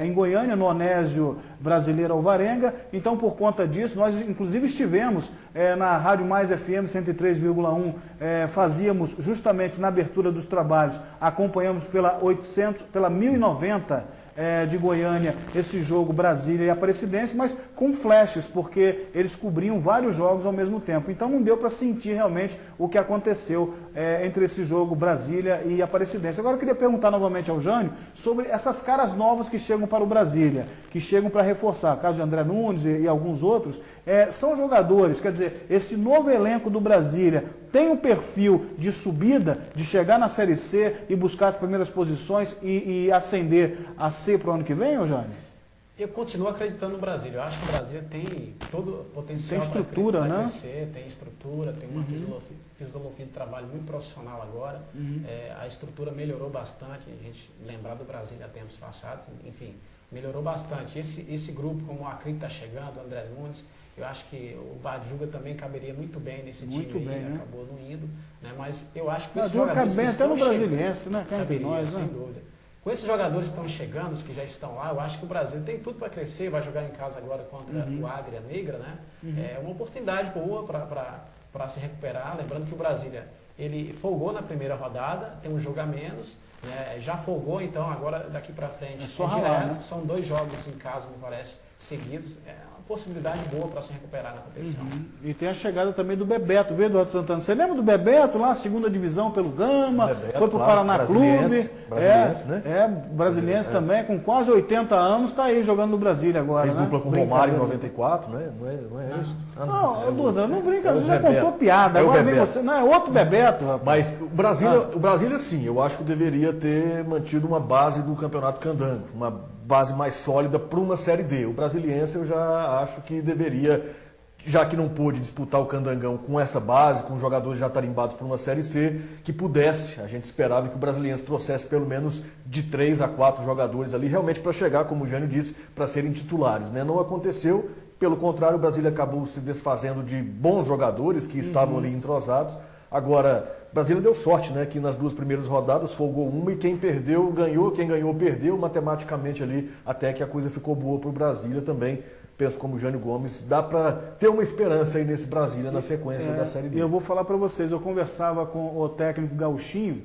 em Goiânia, no Onésio Brasileiro Alvarenga. Então, por conta disso, nós inclusive estivemos na Rádio Mais FM 103,1, fazíamos justamente na abertura dos trabalhos, acompanhamos pela 1090 de Goiânia esse jogo Brasília e Aparecidense, mas com flashes, porque eles cobriam vários jogos ao mesmo tempo. Então não deu para sentir realmente o que aconteceu entre esse jogo Brasília e Aparecidense. Agora eu queria perguntar novamente ao Jânio sobre essas caras novas que chegam para o Brasília, que chegam para reforçar. O caso de André Nunes e alguns outros, são jogadores, quer dizer, esse novo elenco do Brasília tem um perfil de subida, de chegar na Série C e buscar as primeiras posições e ascender a C para o ano que vem, ô Jânio? Eu continuo acreditando no Brasília. Eu acho que o Brasília tem todo o potencial. Tem estrutura, para né? Crescer, tem estrutura, tem uma fisiologia de trabalho muito profissional agora. A estrutura melhorou bastante. A gente lembrar do Brasília há tempos passados, enfim, melhorou bastante. Esse grupo, como o Acri está chegando, o André Nunes, eu acho que o Badjuga também caberia muito bem nesse time aí, né? Acabou não indo, né? Mas eu acho que o jogadores cabe bem até no Brasiliense, né? Caberia, sem dúvida. Com esses jogadores que estão chegando, os que já estão lá, eu acho que o Brasil tem tudo para crescer, vai jogar em casa agora contra o Águia Negra, né? É uma oportunidade boa para se recuperar. Lembrando que o Brasília, ele folgou na primeira rodada, tem um jogo a menos, né? Já folgou, então agora daqui para frente só ralar, direto, né? São 2 jogos em casa, me parece, seguidos. É uma possibilidade boa para se recuperar na competição. E tem a chegada também do Bebeto, viu, Eduardo Santana? Você lembra do Bebeto lá, segunda divisão pelo Gama, Bebeto, foi pro claro, Paraná Clube. brasiliense, né? Brasiliense também, com quase 80 anos, está aí jogando no Brasília agora. Fez né? dupla com o Romário em 94, né? Não é isso? Não, Duda, não brinca, é o você já Bebeto. contou piada, É o agora vem Bebeto. você. Não, é outro Bebeto, rapaz. Mas o Brasília, sim, eu acho que deveria ter mantido uma base do Campeonato Candango, uma base mais sólida para uma Série D. O Brasiliense eu já acho que deveria, já que não pôde disputar o Candangão com essa base, com jogadores já tarimbados para uma Série C, que pudesse, a gente esperava que o Brasiliense trouxesse pelo menos de 3 a 4 jogadores ali, realmente para chegar, como o Jânio disse, para serem titulares, né? Não aconteceu, pelo contrário, o Brasília acabou se desfazendo de bons jogadores que estavam ali entrosados. Agora, Brasília deu sorte, né? Que nas 2 primeiras rodadas folgou uma e quem perdeu ganhou, quem ganhou perdeu matematicamente ali, até que a coisa ficou boa para o Brasília também. Penso como o Jânio Gomes, dá para ter uma esperança aí nesse Brasília na sequência da Série D. E eu vou falar para vocês, eu conversava com o técnico Gauchinho,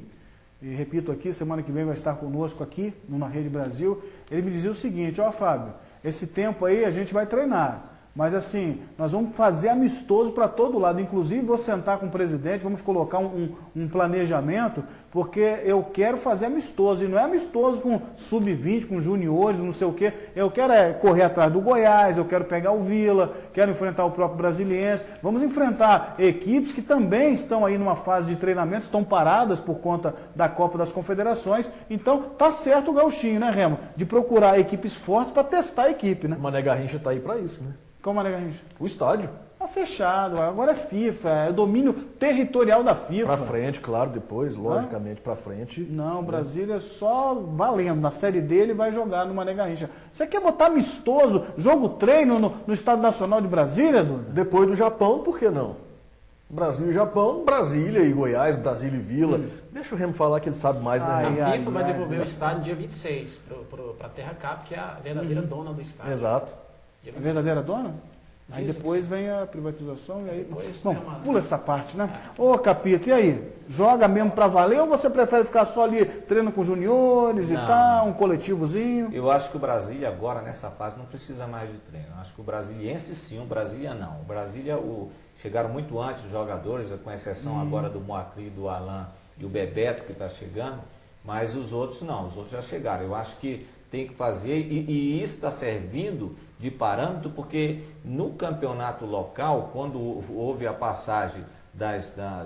e repito aqui, semana que vem vai estar conosco aqui, no Na Rede Brasil, ele me dizia o seguinte: ó, Fábio, esse tempo aí a gente vai treinar. Mas assim, nós vamos fazer amistoso para todo lado. Inclusive, vou sentar com o presidente, vamos colocar um planejamento, porque eu quero fazer amistoso. E não é amistoso com sub-20, com juniores, não sei o quê. Eu quero correr atrás do Goiás, eu quero pegar o Vila, quero enfrentar o próprio Brasiliense. Vamos enfrentar equipes que também estão aí numa fase de treinamento, estão paradas por conta da Copa das Confederações. Então, tá certo o Gauchinho, né, Remo? De procurar equipes fortes para testar a equipe, né? O Mané Garrincha está aí para isso, né? Como é, Garrincha? O estádio. Tá fechado, agora é FIFA, é o domínio territorial da FIFA. Para frente, claro, depois, logicamente, para frente. Não, Brasília é só valendo. Na Série D ele vai jogar no Mané Garrincha. Você quer botar amistoso, jogo treino no Estádio Nacional de Brasília, Duda? Depois do Japão, por que não? Brasil e Japão, Brasília e Goiás, Brasília e Vila. Deixa o Remo falar que ele sabe mais, né, Remo? A FIFA vai devolver o estádio dia 26 para a Terra Cap, que é a verdadeira dona do estádio. Exato. A verdadeira dona? Aí Diz depois vem a privatização e aí... Depois Bom, tem uma- pula essa parte, né? Ô, Capito, e aí? Joga mesmo pra valer ou você prefere ficar só ali treino com juniores e Não. tal, um coletivozinho? Eu acho que o Brasília agora, nessa fase, não precisa mais de treino. Eu acho que o brasiliense sim, o Brasília não. O Brasília chegaram muito antes os jogadores, com exceção agora do Moacri, do Alain e o Bebeto que está chegando, mas os outros não, os outros já chegaram. Eu acho que tem que fazer, e isso está servindo de parâmetro, porque no campeonato local, quando houve a passagem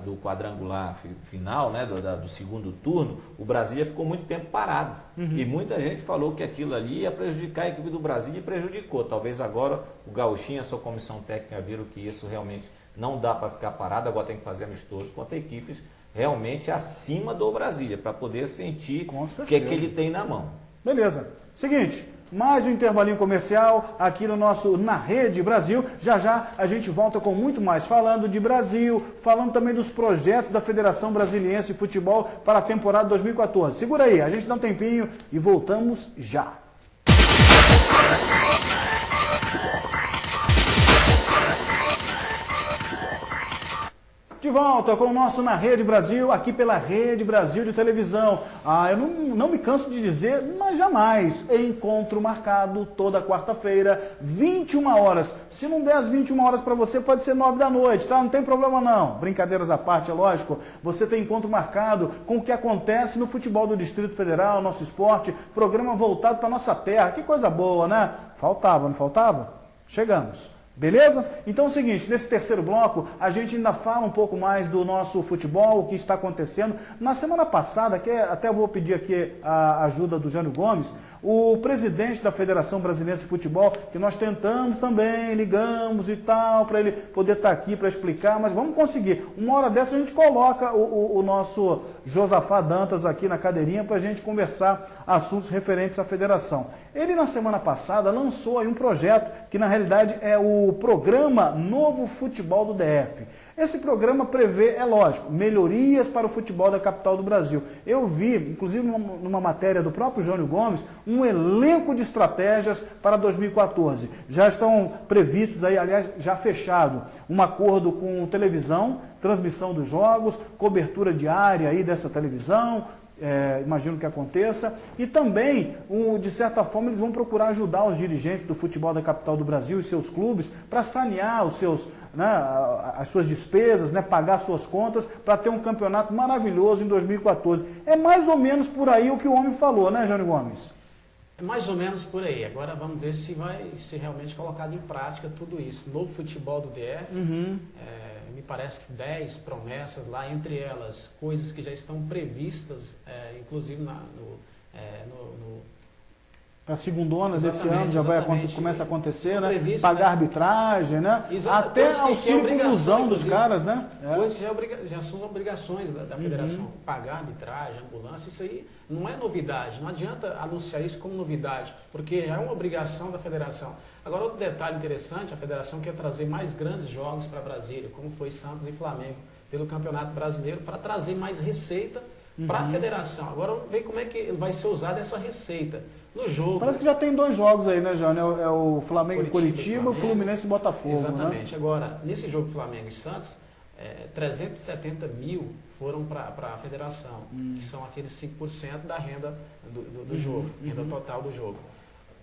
do quadrangular final, né, do segundo turno, o Brasília ficou muito tempo parado. E muita gente falou que aquilo ali ia prejudicar a equipe do Brasília e prejudicou. Talvez agora o Gauchinho, a sua comissão técnica, viram que isso realmente não dá para ficar parado, agora tem que fazer amistoso contra equipes realmente acima do Brasília, para poder sentir Com o que é certeza. que ele tem na mão. Beleza. Seguinte, mais um intervalinho comercial aqui no nosso Na Rede Brasil. Já já a gente volta com muito mais, falando de Brasil, falando também dos projetos da Federação Brasiliense de Futebol para a temporada 2014. Segura aí, a gente dá um tempinho e voltamos já. De volta com o nosso Na Rede Brasil, aqui pela Rede Brasil de televisão. Eu não me canso de dizer, mas jamais. Encontro marcado toda quarta-feira, 21 horas. Se não der as 21 horas para você, pode ser 9 da noite, tá? Não tem problema não. Brincadeiras à parte, é lógico. Você tem encontro marcado com o que acontece no futebol do Distrito Federal, nosso esporte, programa voltado para nossa terra. Que coisa boa, né? Faltava, não faltava? Chegamos. Beleza? Então é o seguinte, nesse terceiro bloco, a gente ainda fala um pouco mais do nosso futebol, o que está acontecendo. Na semana passada, que até vou pedir aqui a ajuda do Jânio Gomes, o presidente da Federação Brasileira de Futebol, que nós tentamos também, ligamos e tal, para ele poder estar aqui para explicar, mas vamos conseguir. Uma hora dessa a gente coloca o nosso Josafá Dantas aqui na cadeirinha para a gente conversar assuntos referentes à federação. Ele, na semana passada, lançou aí um projeto que, na realidade, é o programa Novo Futebol do DF. Esse programa prevê, é lógico, melhorias para o futebol da capital do Brasil. Eu vi, inclusive numa matéria do próprio Jânio Gomes, um elenco de estratégias para 2014. Já estão previstos aí, aliás, já fechado, um acordo com televisão, transmissão dos jogos, cobertura diária aí dessa televisão, imagino que aconteça, e também, de certa forma, eles vão procurar ajudar os dirigentes do futebol da capital do Brasil e seus clubes para sanear os seus, as suas despesas, pagar suas contas, para ter um campeonato maravilhoso em 2014. É mais ou menos por aí o que o homem falou, né, Jânio Gomes? É mais ou menos por aí. Agora vamos ver se vai ser realmente colocado em prática tudo isso. Novo futebol do DF, me parece que 10 promessas lá, entre elas coisas que já estão previstas, inclusive a segundona desse ano já começa a acontecer, né? Previstos, pagar arbitragem, né? Até auxílio e conclusão dos caras, né? Coisas que já são obrigações da federação. Pagar arbitragem, ambulância, isso aí não é novidade. Não adianta anunciar isso como novidade, porque é uma obrigação da federação. Agora, outro detalhe interessante, a federação quer trazer mais grandes jogos para Brasília, como foi Santos e Flamengo, pelo Campeonato Brasileiro, para trazer mais receita para a federação. Agora, vamos ver como é que vai ser usada essa receita. No jogo. Parece que já tem 2 jogos aí, né, Jânio? É o Flamengo e Curitiba, o Fluminense e Botafogo. Exatamente. Né? Agora, nesse jogo Flamengo e Santos, 370 mil foram para a federação, que são aqueles 5% da renda do jogo, renda total do jogo.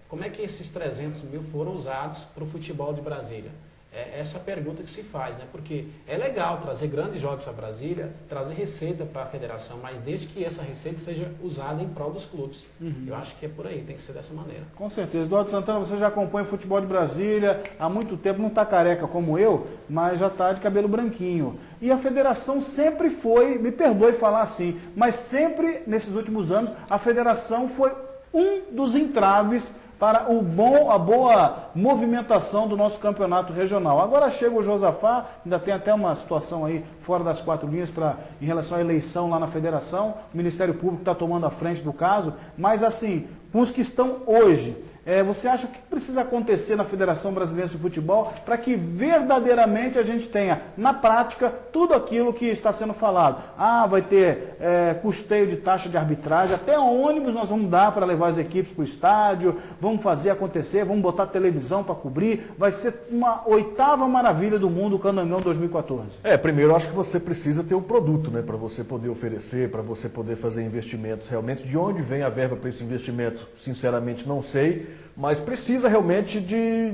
Como é que esses 300 mil foram usados para o futebol de Brasília? Essa é a pergunta que se faz, né? Porque é legal trazer grandes jogos para Brasília, trazer receita para a federação, mas desde que essa receita seja usada em prol dos clubes. Eu acho que é por aí, tem que ser dessa maneira. Com certeza. Eduardo Santana, você já acompanha o futebol de Brasília há muito tempo, não está careca como eu, mas já está de cabelo branquinho. E a federação sempre foi, me perdoe falar assim, mas sempre, nesses últimos anos, a federação foi um dos entraves para a boa movimentação do nosso campeonato regional. Agora chega o Josafá, ainda tem até uma situação aí fora das 4 linhas em relação à eleição lá na federação, o Ministério Público está tomando a frente do caso, mas assim, os que estão hoje, você acha que precisa acontecer na Federação Brasileira de Futebol para que verdadeiramente a gente tenha, na prática, tudo aquilo que está sendo falado? Vai ter custeio de taxa de arbitragem, até ônibus nós vamos dar para levar as equipes para o estádio, vamos fazer acontecer, vamos botar televisão para cobrir, vai ser uma 8ª maravilha do mundo o Candangão 2014. Primeiro eu acho que você precisa ter o produto, né, para você poder oferecer, para você poder fazer investimentos realmente. De onde vem a verba para esse investimento, sinceramente não sei, mas precisa realmente de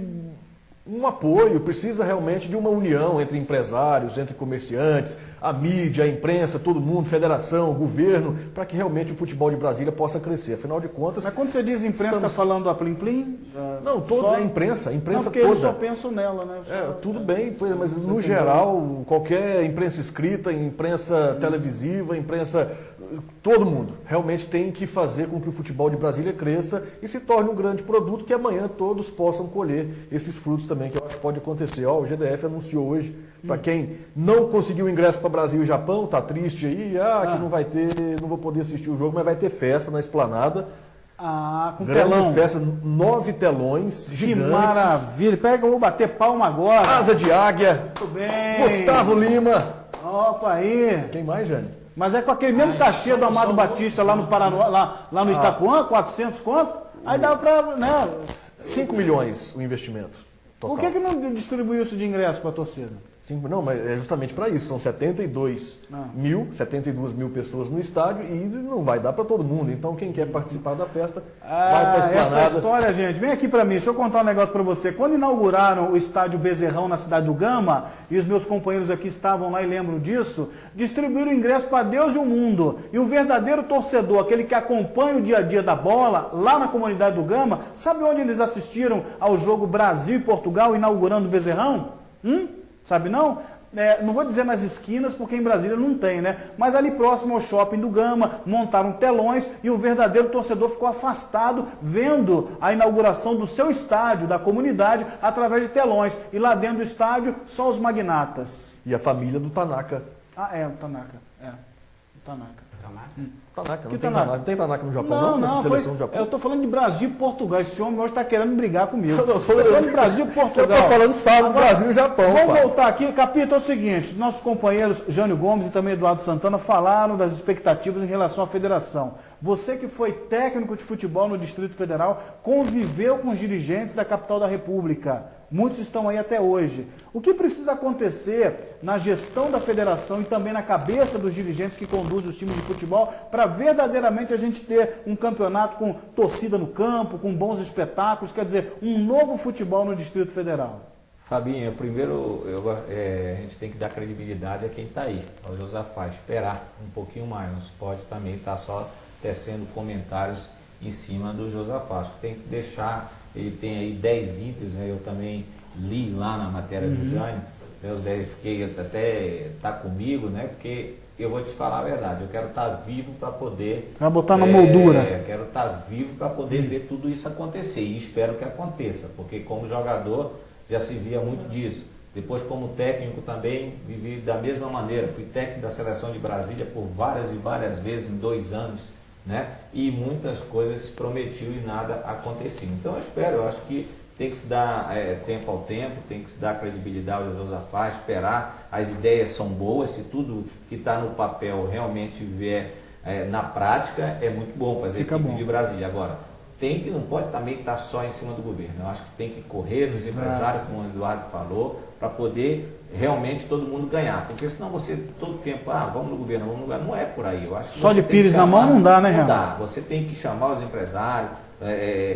um apoio, precisa realmente de uma união entre empresários, entre comerciantes, a mídia, a imprensa, todo mundo, federação, governo, para que realmente o futebol de Brasília possa crescer. Afinal de contas... Mas quando você diz imprensa, está falando a Plim Plim? Não, toda a imprensa não, porque toda. Eu só penso nela, né? Tudo bem, mas no geral, qualquer imprensa escrita, imprensa televisiva, imprensa... Todo mundo realmente tem que fazer com que o futebol de Brasília cresça e se torne um grande produto que amanhã todos possam colher esses frutos também, que eu acho que pode acontecer. O GDF anunciou hoje, para quem não conseguiu ingresso para Brasil e Japão, tá triste aí, que não vai ter, não vou poder assistir o jogo, mas vai ter festa na Esplanada. Com grande telão. Festa, 9 telões gigantes. Que maravilha. Pega, eu vou bater palma agora. Asa de águia. Muito bem. Gustavo Lima. Opa aí. Quem mais, Jânio? Mas é com aquele mesmo cachê do Amado Batista lá no Paraná, lá no Itapuã, 400 conto? Aí dá para, 5 milhões o investimento total. Por que não distribuiu isso de ingresso para a torcida? Não, mas é justamente para isso. São 72 mil pessoas no estádio e não vai dar para todo mundo. Então, quem quer participar da festa, vai para a Esplanada. Essa história, gente, vem aqui para mim. Deixa eu contar um negócio para você. Quando inauguraram o estádio Bezerrão na cidade do Gama, e os meus companheiros aqui estavam lá e lembram disso, distribuíram ingresso para Deus e o mundo. E o verdadeiro torcedor, aquele que acompanha o dia a dia da bola, lá na comunidade do Gama, sabe onde eles assistiram ao jogo Brasil e Portugal, inaugurando o Bezerrão? Sabe não? Não vou dizer nas esquinas, porque em Brasília não tem, né? Mas ali próximo ao shopping do Gama, montaram telões e o verdadeiro torcedor ficou afastado vendo a inauguração do seu estádio, da comunidade, através de telões. E lá dentro do estádio, só os magnatas. E a família do Tanaka. O Tanaka. Tanaka. Tanaka, Que não Tanaka? tem Tanaka no Japão, não? Nessa seleção do Japão? Eu tô falando de Brasil e Portugal. Esse homem hoje está querendo brigar comigo. Eu tô falando de Brasil e Portugal. Eu tô falando sábado, Brasil e Japão, Vamos Fábio. voltar aqui. Capita, é o seguinte, nossos companheiros Jânio Gomes e também Eduardo Santana falaram das expectativas em relação à federação. Você que foi técnico de futebol no Distrito Federal, conviveu com os dirigentes da capital da República. Muitos estão aí até hoje. O que precisa acontecer na gestão da federação e também na cabeça dos dirigentes que conduzem os times de futebol para verdadeiramente a gente ter um campeonato com torcida no campo, com bons espetáculos, quer dizer, um novo futebol no Distrito Federal? Fabinho, primeiro a gente tem que dar credibilidade a quem está aí, ao Josafá, esperar um pouquinho mais, não se pode também estar só tecendo comentários em cima do Josafá. Acho que tem que deixar, ele tem aí 10 itens, né? Eu também li lá na matéria do Jânio, eu fiquei até tá comigo, né? Porque eu vou te falar a verdade, eu quero estar vivo para poder... Você vai botar na moldura. Quero estar vivo para poder ver tudo isso acontecer e espero que aconteça, porque como jogador já se via muito disso. Depois como técnico também vivi da mesma maneira, fui técnico da Seleção de Brasília por várias e várias vezes em 2 anos, né? E muitas coisas se prometiam e nada aconteceu. Então eu acho que tem que se dar tempo ao tempo, tem que se dar credibilidade ao Josafá, esperar, as ideias são boas, se tudo que está no papel realmente vier na prática, é muito bom fazer a equipe de Brasília. Agora, não pode também estar só em cima do governo, eu acho que tem que correr nos empresários, como o Eduardo falou, para poder realmente todo mundo ganhar, porque senão você todo tempo, vamos no governo, vamos no governo, não é por aí. Eu acho que só de pires na mão não dá, né, Real? Não dá, você tem que chamar os empresários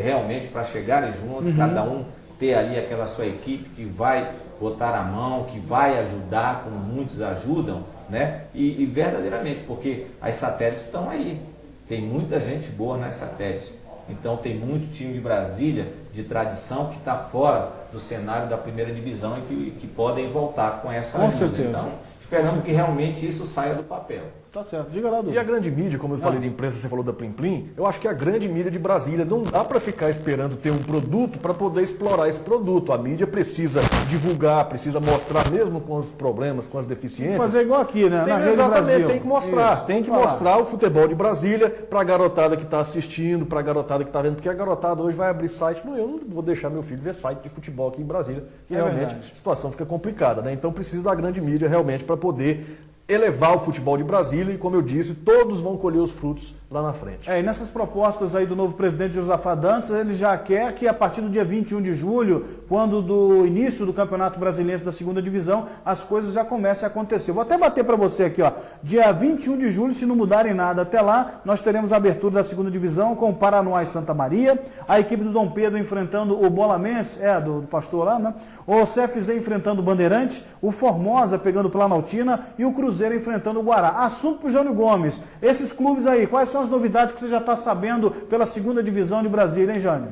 realmente para chegarem junto, cada um ter ali aquela sua equipe que vai botar a mão, que vai ajudar, como muitos ajudam, né? E verdadeiramente, porque as satélites estão aí, tem muita gente boa nas satélites. Então tem muito time de Brasília, de tradição, que está fora do cenário da primeira divisão e que podem voltar com essa ajuda. Certeza. Então, esperamos que realmente isso saia do papel. Tá certo, diga lá, Dudu. E a grande mídia, como eu falei de imprensa, você falou da Plim Plim, eu acho que a grande mídia de Brasília não dá para ficar esperando ter um produto para poder explorar esse produto. A mídia precisa divulgar, precisa mostrar, mesmo com os problemas, com as deficiências. Fazer igual aqui, né? Na Rede Brasil. Tem que mostrar. Isso, tem que mostrar o futebol de Brasília para a garotada que está assistindo, para a garotada que está vendo, porque a garotada hoje vai abrir site. Eu não vou deixar meu filho ver site de futebol aqui em Brasília, que realmente a situação fica complicada, né? Então precisa da grande mídia realmente para poder elevar o futebol de Brasília e, como eu disse, todos vão colher os frutos lá na frente. E nessas propostas aí do novo presidente Josafá Dantas, ele já quer que a partir do dia 21 de julho, quando do início do Campeonato Brasiliense da 2ª Divisão, as coisas já comecem a acontecer. Vou até bater para você aqui, ó. Dia 21 de julho, se não mudarem nada até lá, nós teremos a abertura da 2ª Divisão com o Paranoá e Santa Maria, a equipe do Dom Pedro enfrentando o Bolamense, do pastor lá, né? O CFZ enfrentando o Bandeirante, o Formosa pegando o Planaltina e o Cruzeiro enfrentando o Guará. Assunto para o Jânio Gomes. Esses clubes aí, quais são as novidades que você já está sabendo pela 2ª Divisão de Brasília, hein, Jânio?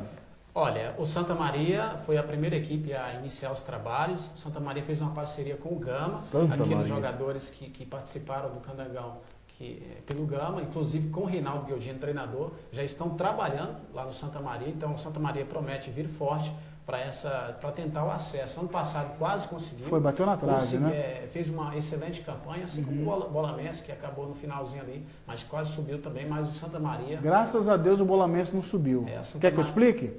Olha, o Santa Maria foi a primeira equipe a iniciar os trabalhos. O Santa Maria fez uma parceria com o Gama, aqueles jogadores que participaram do Candangão pelo Gama, inclusive com o Reinaldo Guildino, treinador, já estão trabalhando lá no Santa Maria. Então o Santa Maria promete vir forte para tentar o acesso. Ano passado quase conseguiu. Bateu na trave, né? Fez uma excelente campanha, assim como o Bolamense, que acabou no finalzinho ali, mas quase subiu também, mas o Santa Maria... Graças a Deus o Bolamense não subiu. Quer que eu explique?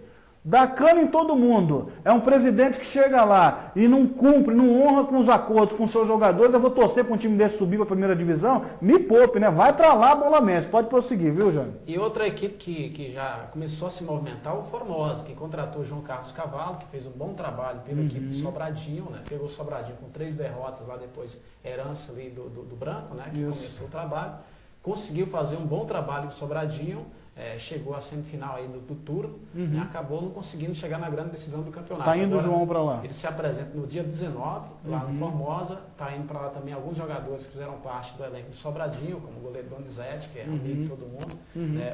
Dá cano em todo mundo. É um presidente que chega lá e não cumpre, não honra com os acordos com seus jogadores. Eu vou torcer para um time desse subir para a primeira divisão. Me poupe, né? Vai para lá, Bolamense. Pode prosseguir, viu, Jânio? E outra equipe que já começou a se movimentar, o Formosa, que contratou o João Carlos Cavalo, que fez um bom trabalho pela equipe de Sobradinho, né? Pegou o Sobradinho com 3 derrotas lá depois, herança ali do Branco, né? Que começou o trabalho. Conseguiu fazer um bom trabalho com o Sobradinho. Chegou à semifinal aí do turno e acabou não conseguindo chegar na grande decisão do campeonato. Está indo o João para lá. Ele se apresenta no dia 19, lá no Formosa. Está indo para lá também alguns jogadores que fizeram parte do elenco do Sobradinho, como o goleiro Donizete, que é amigo de todo mundo,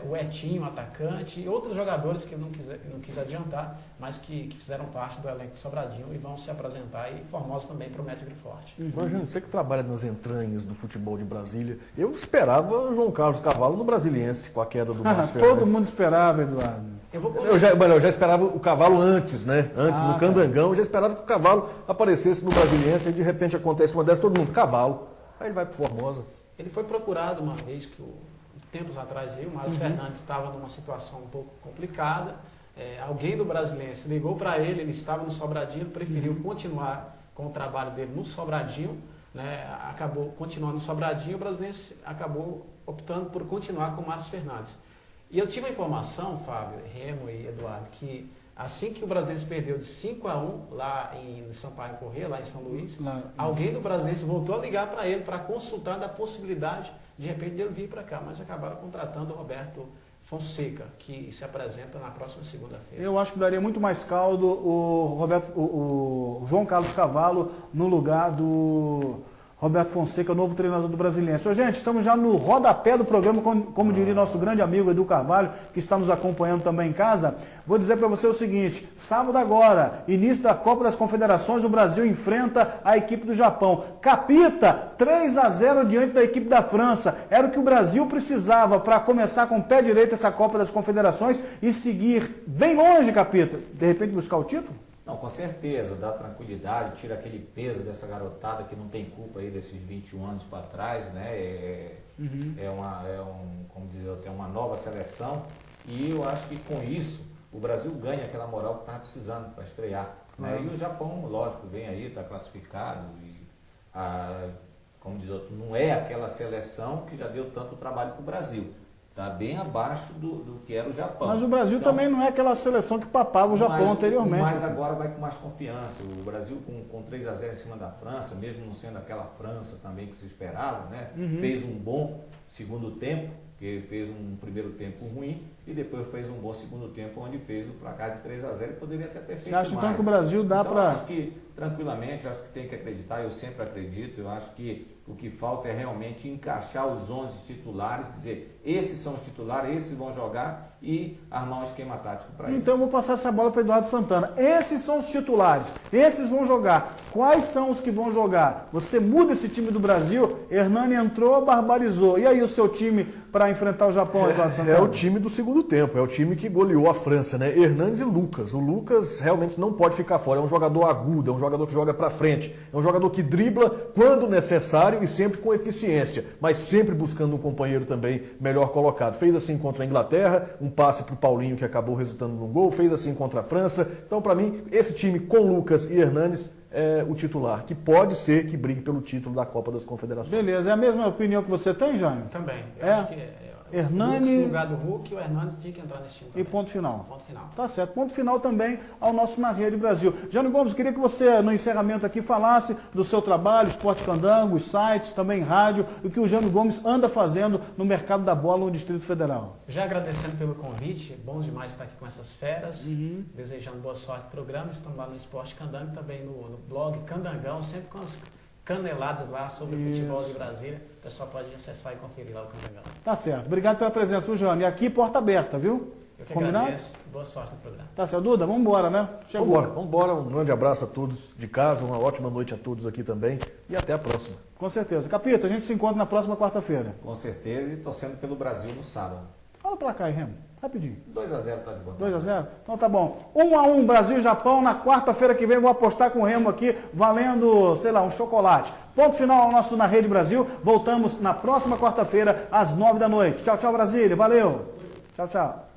o Etinho, o atacante, e outros jogadores que não quis adiantar, mas que fizeram parte do elenco do Sobradinho e vão se apresentar. E Formosa também promete vir forte. Imagina, você que trabalha nas entranhas do futebol de Brasília, eu esperava o João Carlos Cavalo no Brasiliense, com a queda do Márcio Todo mundo esperava, Eduardo. Eu já esperava o Cavalo antes, né? Antes no Candangão, eu já esperava que o Cavalo aparecesse no Brasiliense e de repente acontece uma dessas, todo mundo, Cavalo. Aí ele vai pro Formosa. Ele foi procurado uma vez que, tempos atrás, aí, o Márcio Fernandes estava numa situação um pouco complicada. Alguém do Brasiliense ligou para ele, ele estava no Sobradinho, preferiu continuar com o trabalho dele no Sobradinho, né? Acabou continuando no Sobradinho, o Brasiliense acabou optando por continuar com o Márcio Fernandes. E eu tive a informação, Fábio, Remo e Eduardo, que assim que o Brasiliense perdeu de 5-1 lá em Sampaio Corrêa, lá em São Luís, alguém do Brasiliense voltou a ligar para ele para consultar da possibilidade de repente ele vir para cá, mas acabaram contratando o Roberto Fonseca, que se apresenta na próxima segunda-feira. Eu acho que daria muito mais caldo o João Carlos Cavalo no lugar do Roberto Fonseca, novo treinador do Brasiliense. Gente, estamos já no rodapé do programa, como diria nosso grande amigo Edu Carvalho, que está nos acompanhando também em casa. Vou dizer para você o seguinte, sábado agora, início da Copa das Confederações, o Brasil enfrenta a equipe do Japão. Capita, 3-0 diante da equipe da França. Era o que o Brasil precisava para começar com o pé direito essa Copa das Confederações e seguir bem longe, Capita. De repente buscar o título? Não, com certeza, dá tranquilidade, tira aquele peso dessa garotada que não tem culpa aí desses 21 anos para trás, né? Como dizer, tem uma nova seleção e eu acho que com isso o Brasil ganha aquela moral que estava precisando para estrear. Né? E o Japão, lógico, vem aí, está classificado e, como diz outro, não é aquela seleção que já deu tanto trabalho para o Brasil. Está bem abaixo do que era o Japão. Mas o Brasil então, também não é aquela seleção que papava o Japão anteriormente. Mas agora vai com mais confiança. O Brasil com 3-0 em cima da França, mesmo não sendo aquela França também que se esperava, né? Fez um bom segundo tempo, que fez um primeiro tempo ruim e depois fez um bom segundo tempo onde fez o placar de 3-0 e poderia até ter feito mais. Você acha então que o Brasil dá para... Eu acho que tranquilamente, acho que tem que acreditar, eu sempre acredito, eu acho que o que falta é realmente encaixar os 11 titulares, dizer, esses são os titulares, esses vão jogar e armar um esquema tático para eles. Então eu vou passar essa bola para Eduardo Santana. Esses são os titulares, esses vão jogar. Quais são os que vão jogar? Você muda esse time do Brasil, Hernani entrou, barbarizou. E aí o seu time para enfrentar o Japão, Eduardo Santana? É o time do segundo tempo, é o time que goleou a França, né? Hernandes e Lucas. O Lucas realmente não pode ficar fora, é um jogador agudo, é um jogador que joga para frente, é um jogador que dribla quando necessário e sempre com eficiência, mas sempre buscando um companheiro também melhor colocado. Fez assim contra a Inglaterra, um passe para o Paulinho que acabou resultando num gol, fez assim contra a França. Então, para mim, esse time com Lucas e Hernandes é o titular, que pode ser que brigue pelo título da Copa das Confederações. Beleza, é a mesma opinião que você tem, Jânio? Também. Eu acho que Hernani... No lugar do Hulk, o Hernandes tinha que entrar nesse time também. E ponto final. Ponto final. Tá certo. Ponto final também ao nosso Na Rede Brasil. Jânio Gomes, queria que você, no encerramento aqui, falasse do seu trabalho, Esporte Candango, os sites, também rádio, e o que o Jânio Gomes anda fazendo no mercado da bola no Distrito Federal. Já agradecendo pelo convite, bom demais estar aqui com essas feras, desejando boa sorte no programa, estamos lá no Esporte Candango, também no blog Candangão, sempre com as caneladas lá sobre o futebol de Brasília. O pessoal pode acessar e conferir lá o Candangão. Tá certo. Obrigado pela presença, viu, Jânio? E aqui, porta aberta, viu? Eu que agradeço. Boa sorte no programa. Tá certo. Duda, vamos embora, né? Chegou. Vamos embora. Um grande abraço a todos de casa, uma ótima noite a todos aqui também e até a próxima. Com certeza. Capita, a gente se encontra na próxima quarta-feira. Com certeza e torcendo pelo Brasil no sábado. Fala pra cá, Remo. Rapidinho. 2-0 tá de boa. 2-0? Então tá bom. 1-1 Brasil e Japão. Na quarta-feira que vem vou apostar com o Remo aqui, valendo, sei lá, um chocolate. Ponto final ao nosso Na Rede Brasil. Voltamos na próxima quarta-feira, às 9 da noite. Tchau, tchau, Brasília. Valeu. Tchau, tchau.